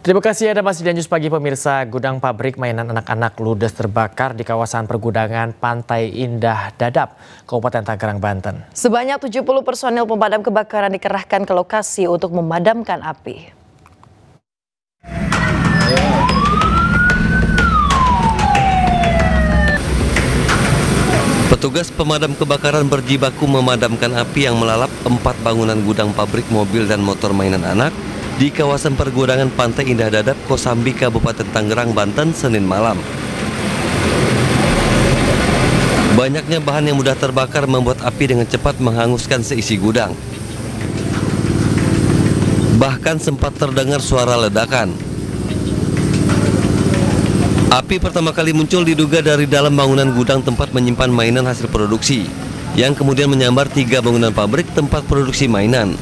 Terima kasih Anda masih di News Pagi pemirsa. Gudang pabrik mainan anak-anak ludes terbakar di kawasan pergudangan Pantai Indah Dadap, Kabupaten Tangerang, Banten. Sebanyak 70 personil pemadam kebakaran dikerahkan ke lokasi untuk memadamkan api. Petugas pemadam kebakaran berjibaku memadamkan api yang melalap 4 bangunan gudang pabrik mobil dan motor mainan anak di kawasan pergudangan Pantai Indah Dadap, Kosambi, Kabupaten Tangerang, Banten, Senin malam. Banyaknya bahan yang mudah terbakar membuat api dengan cepat menghanguskan seisi gudang. Bahkan sempat terdengar suara ledakan. Api pertama kali muncul diduga dari dalam bangunan gudang tempat menyimpan mainan hasil produksi, yang kemudian menyambar 3 bangunan pabrik tempat produksi mainan.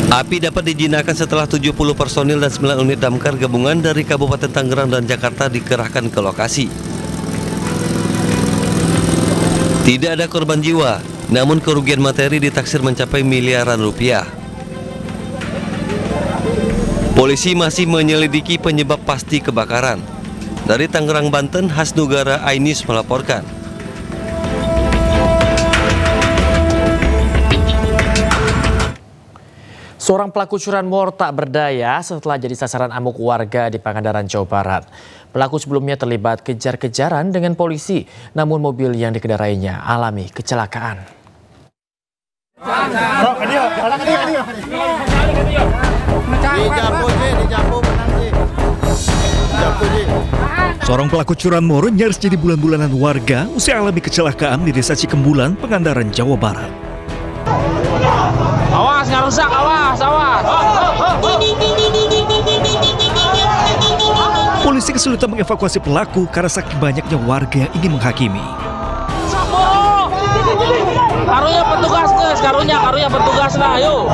Api dapat dijinakkan setelah 70 personil dan 9 unit damkar gabungan dari Kabupaten Tangerang dan Jakarta dikerahkan ke lokasi. Tidak ada korban jiwa, namun kerugian materi ditaksir mencapai miliaran rupiah. Polisi masih menyelidiki penyebab pasti kebakaran. Dari Tangerang, Banten, Hasnugara Ainis melaporkan. Seorang pelaku curanmor tak berdaya setelah jadi sasaran amuk warga di Pangandaran, Jawa Barat. Pelaku sebelumnya terlibat kejar-kejaran dengan polisi, namun mobil yang dikendarainya alami kecelakaan. Seorang pelaku curanmor nyaris jadi bulan-bulanan warga usai alami kecelakaan di Desa Cikembulan, Pangandaran, Jawa Barat. Awas, nggak rusak, awas. Polisi kesulitan mengevakuasi pelaku karena saking banyaknya warga yang ingin menghakimi. Karunya petugas, guys. Karunya petugas lah, ayo.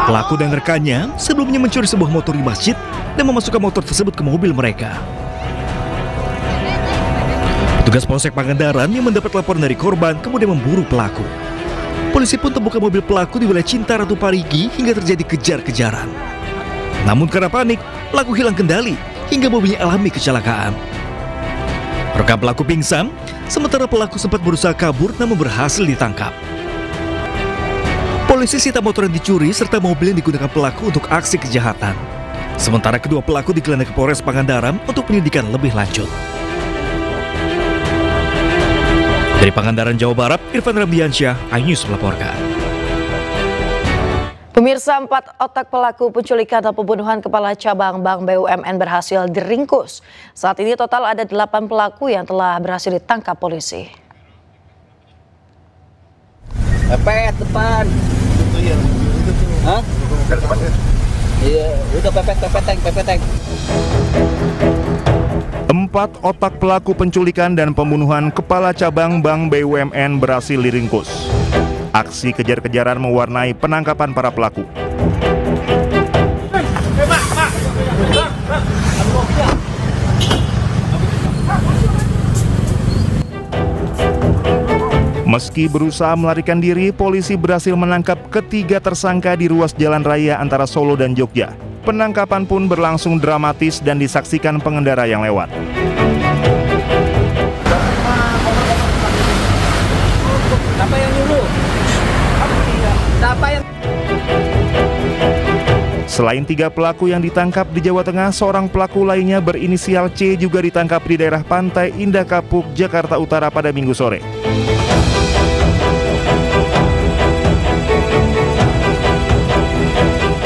Pelaku dan rekannya sebelumnya mencuri sebuah motor di masjid dan memasukkan motor tersebut ke mobil mereka. Petugas Polsek Pangandaran yang mendapat laporan dari korban kemudian memburu pelaku. Polisi pun temukan mobil pelaku di wilayah Cinta Ratu Parigi hingga terjadi kejar-kejaran. Namun karena panik, pelaku hilang kendali hingga mobilnya alami kecelakaan. Rekam pelaku pingsan, sementara pelaku sempat berusaha kabur namun berhasil ditangkap. Polisi sita motor yang dicuri serta mobil yang digunakan pelaku untuk aksi kejahatan. Sementara kedua pelaku digelandang ke Polres Pangandaran untuk penyelidikan lebih lanjut. Dari Pangandaran, Jawa Barat, Irfan Ramdiansyah, iNews melaporkan. Pemirsa, 4 otak pelaku penculikan dan pembunuhan kepala cabang Bank BUMN berhasil diringkus. Saat ini total ada 8 pelaku yang telah berhasil ditangkap polisi. Pepet depan. Itu ya. Hah? Iya, udah pepet tank. 4 otak pelaku penculikan dan pembunuhan kepala cabang Bank BUMN berhasil diringkus. Aksi kejar-kejaran mewarnai penangkapan para pelaku. Meski berusaha melarikan diri, polisi berhasil menangkap ketiga tersangka di ruas jalan raya antara Solo dan Jogja. Penangkapan pun berlangsung dramatis dan disaksikan pengendara yang lewat. Selain 3 pelaku yang ditangkap di Jawa Tengah, seorang pelaku lainnya berinisial C juga ditangkap di daerah Pantai Indah Kapuk, Jakarta Utara pada Minggu sore.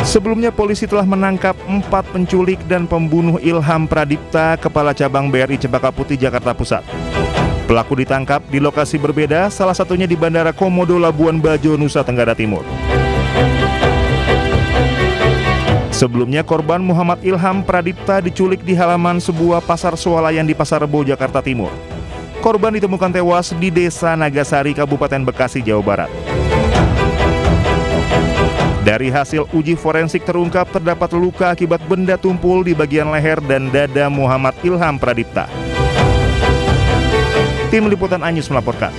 Sebelumnya polisi telah menangkap 4 penculik dan pembunuh Ilham Pradipta, kepala cabang BRI Cempaka Putih, Jakarta Pusat. Pelaku ditangkap di lokasi berbeda, salah satunya di Bandara Komodo Labuan Bajo, Nusa Tenggara Timur. Sebelumnya korban Muhammad Ilham Pradipta diculik di halaman sebuah pasar swalayan di Pasar Rebo, Jakarta Timur. Korban ditemukan tewas di Desa Nagasari, Kabupaten Bekasi, Jawa Barat. Dari hasil uji forensik terungkap terdapat luka akibat benda tumpul di bagian leher dan dada Muhammad Ilham Pradipta. Tim Liputan iNews melaporkan.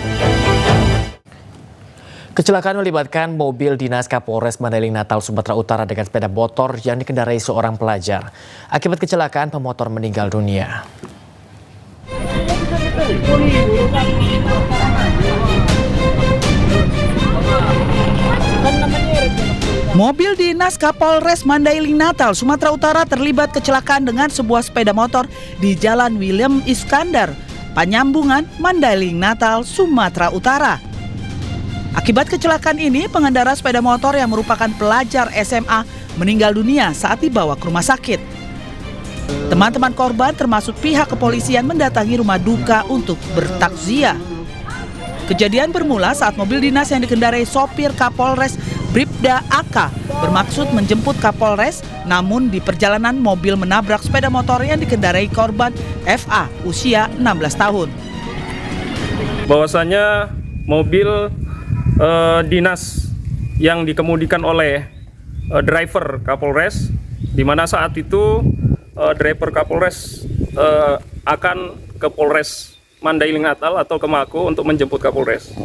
Kecelakaan melibatkan mobil dinas Kapolres Mandailing Natal, Sumatera Utara dengan sepeda motor yang dikendarai seorang pelajar. Akibat kecelakaan, pemotor meninggal dunia. Mobil dinas Kapolres Mandailing Natal, Sumatera Utara terlibat kecelakaan dengan sebuah sepeda motor di Jalan William Iskandar, Panyambungan, Mandailing Natal, Sumatera Utara. Akibat kecelakaan ini, pengendara sepeda motor yang merupakan pelajar SMA meninggal dunia saat dibawa ke rumah sakit. Teman-teman korban termasuk pihak kepolisian mendatangi rumah duka untuk bertakziah. Kejadian bermula saat mobil dinas yang dikendarai sopir Kapolres Bribda AK bermaksud menjemput Kapolres, namun di perjalanan mobil menabrak sepeda motor yang dikendarai korban FA usia 16 tahun. Bahwasanya mobil dinas yang dikemudikan oleh driver Kapolres, di mana saat itu driver Kapolres akan ke Polres Mandailing Natal atau ke Mako untuk menjemput Kapolres.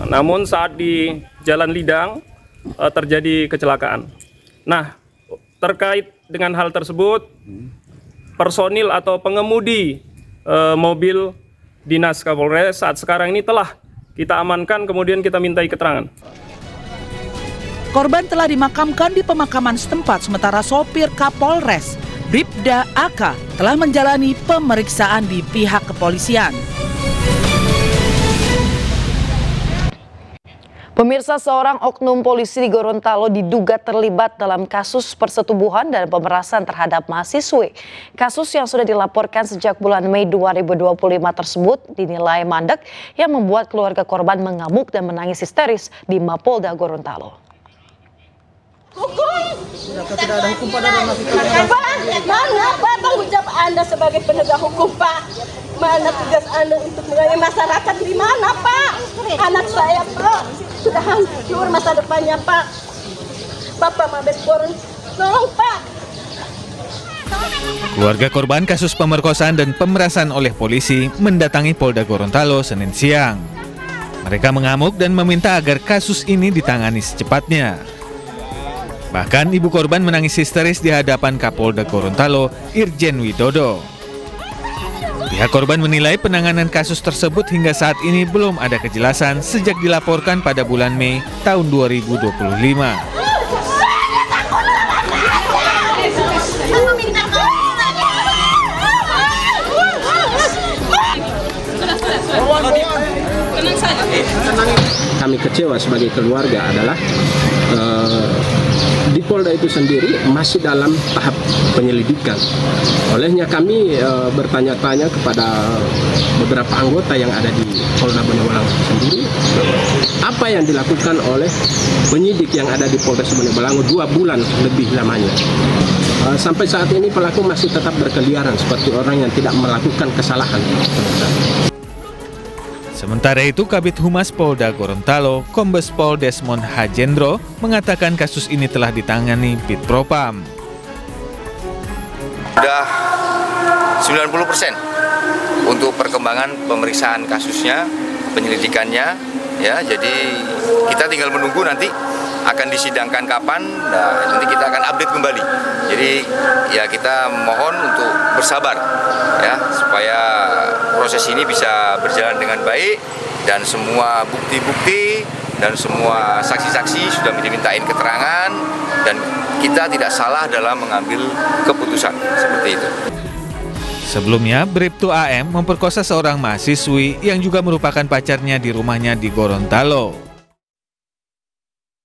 Namun saat di Jalan Lidang terjadi kecelakaan. Nah, terkait dengan hal tersebut, personil atau pengemudi mobil dinas Kapolres saat sekarang ini telah kita amankan, kemudian kita mintai keterangan. Korban telah dimakamkan di pemakaman setempat, sementara sopir Kapolres Bribda AK telah menjalani pemeriksaan di pihak kepolisian. Pemirsa, seorang oknum polisi di Gorontalo diduga terlibat dalam kasus persetubuhan dan pemerasan terhadap mahasiswi. Kasus yang sudah dilaporkan sejak bulan Mei 2025 tersebut dinilai mandek yang membuat keluarga korban mengamuk dan menangis histeris di Mapolda Gorontalo. Hukum. Tidak ada hukum pada Pak. Mana Pak tanggung jawab Anda sebagai penegak hukum, Pak? Mana tugas Anda untuk melayani masyarakat di mana, Pak? Anak saya, Pak, sudah hancur masa depannya, Pak. Bapak Mabes Polri, tolong, Pak. Keluarga korban kasus pemerkosaan dan pemerasan oleh polisi mendatangi Polda Gorontalo Senin siang. Mereka mengamuk dan meminta agar kasus ini ditangani secepatnya. Bahkan ibu korban menangis histeris di hadapan Kapolda Gorontalo, Irjen Widodo. Pihak korban menilai penanganan kasus tersebut hingga saat ini belum ada kejelasan sejak dilaporkan pada bulan Mei tahun 2025. Kami kecewa sebagai keluarga adalah di Polda itu sendiri masih dalam tahap penyelidikan. Olehnya kami bertanya-tanya kepada beberapa anggota yang ada di Polda Bonewalang sendiri, apa yang dilakukan oleh penyidik yang ada di Polres Bonewalang 2 bulan lebih lamanya. Sampai saat ini pelaku masih tetap berkeliaran seperti orang yang tidak melakukan kesalahan. Sementara itu, Kabid Humas Polda Gorontalo, Kombes Pol Desmond Hajendro, mengatakan kasus ini telah ditangani Bid Propam. Sudah 90% untuk perkembangan pemeriksaan kasusnya, penyelidikannya, ya. Jadi kita tinggal menunggu nanti akan disidangkan kapan. Nah, nanti kita akan update kembali. Jadi ya kita mohon untuk bersabar, ya, supaya proses ini bisa berjalan dengan baik dan semua bukti-bukti dan semua saksi-saksi sudah dimintain keterangan dan kita tidak salah dalam mengambil keputusan seperti itu. Sebelumnya, Bribtu AM memperkosa seorang mahasiswi yang juga merupakan pacarnya di rumahnya di Gorontalo.